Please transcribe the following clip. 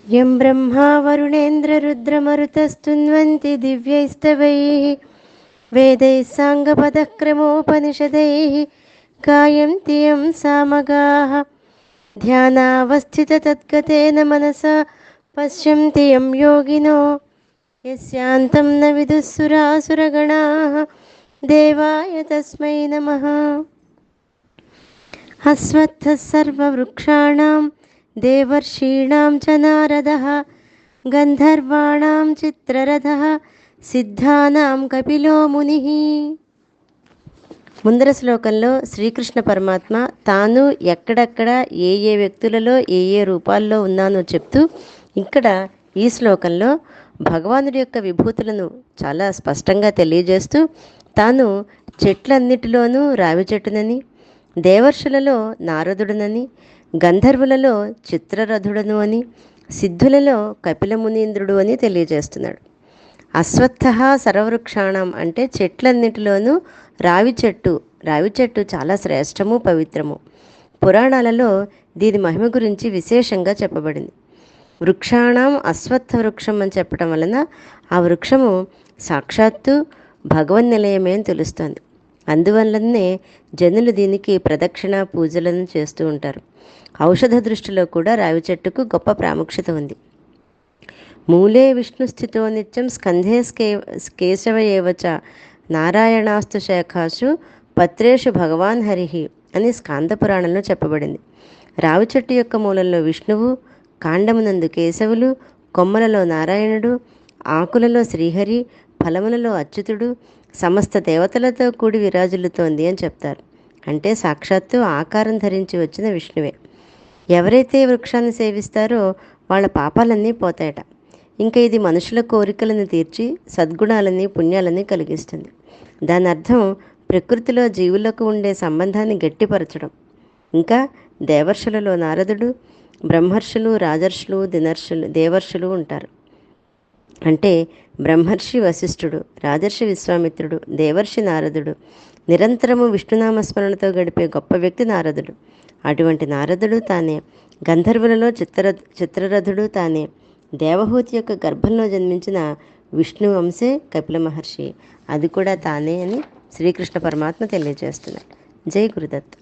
यं ब्रह्मा वरुणेन्द्ररुद्रमरुतस्तुन्वन्ति दिव्यैस्तवैः वेदैः साङ्गपदक्रमोपनिषदैः गायन्ति यं सामगाः ध्यानावस्थिततद्गतेन मनसा पश्यन्ति यं योगिनो यस्यान्तं न विदुः सुरासुरगणाः देवाय तस्मै नमः। अश्वत्थः सर्ववृक्षाणां देवर्षीणां च नारदः गन्धर्वाणां चित्ररथः సిద్ధానాం కపిలో ముని. ముందర శ్లోకంలో శ్రీకృష్ణ పరమాత్మ తాను ఎక్కడెక్కడ ఏ ఏ వ్యక్తులలో ఏ ఏ రూపాల్లో ఉన్నానో చెప్తూ, ఇక్కడ ఈ శ్లోకంలో భగవానుడి యొక్క విభూతులను చాలా స్పష్టంగా తెలియజేస్తూ, తాను చెట్లన్నిటిలోనూ రావి చెట్టునని, దేవర్షులలో నారదుడనని, గంధర్వులలో చిత్రరథుడను అని, సిద్ధులలో కపిల మునీంద్రుడు అని తెలియజేస్తున్నాడు. అశ్వత్థ సర్వవృక్షాణం అంటే చెట్లన్నిటిలోనూ రావి చెట్టు చాలా శ్రేష్టము, పవిత్రము. పురాణాలలో దీని మహిమ గురించి విశేషంగా చెప్పబడింది. వృక్షాణం అశ్వత్థ వృక్షం అని చెప్పడం వలన ఆ వృక్షము సాక్షాత్తు భగవన్ నిలయమే అని తెలుస్తోంది. అందువల్లనే జనులు దీనికి ప్రదక్షిణ పూజలను చేస్తూ ఉంటారు. ఔషధ దృష్టిలో కూడా రావి చెట్టుకు గొప్ప ప్రాముఖ్యత ఉంది. మూలే విష్ణు స్థితో నిత్యం స్కంధే కేశవ ఏవచ నారాయణాస్తు శాఖాసు పత్రేషు భగవాన్ హరిహి అని స్కాంద పురాణంలో చెప్పబడింది. రావి చెట్టు యొక్క మూలంలో విష్ణువు, కాండమునందు కేశవులు, కొమ్మలలో నారాయణుడు, ఆకులలో శ్రీహరి, ఫలములలో అచ్యుతుడు సమస్త దేవతలతో కూడి విరాజులుతోంది అని చెప్తారు. అంటే సాక్షాత్తు ఆకారం ధరించి వచ్చిన విష్ణువే. ఎవరైతే వృక్షాన్ని సేవిస్తారో వాళ్ళ పాపాలన్నీ పోతాయట. ఇంకా ఇది మనుషుల కోరికలను తీర్చి సద్గుణాలని పుణ్యాలని కలిగిస్తుంది. దాని అర్థం ప్రకృతిలో జీవులకు ఉండే సంబంధాన్ని గట్టిపరచడం. ఇంకా దేవర్షులలో నారదుడు, బ్రహ్మర్షులు, రాజర్షులు, దేవర్షులు ఉంటారు. అంటే బ్రహ్మర్షి వశిష్ఠుడు, రాజర్షి విశ్వామిత్రుడు, దేవర్షి నారదుడు. నిరంతరము విష్ణునామస్మరణతో గడిపే గొప్ప వ్యక్తి నారదుడు. అటువంటి నారదుడు తానే. గంధర్వులలో చిత్రరథుడు తానే. దేవహూతి యొక్క గర్భంలో జన్మించిన విష్ణు వంశే కపిల మహర్షి, అది కూడా తానే అని శ్రీకృష్ణ పరమాత్మ తెలియజేస్తున్నాడు. జై గురుదత్.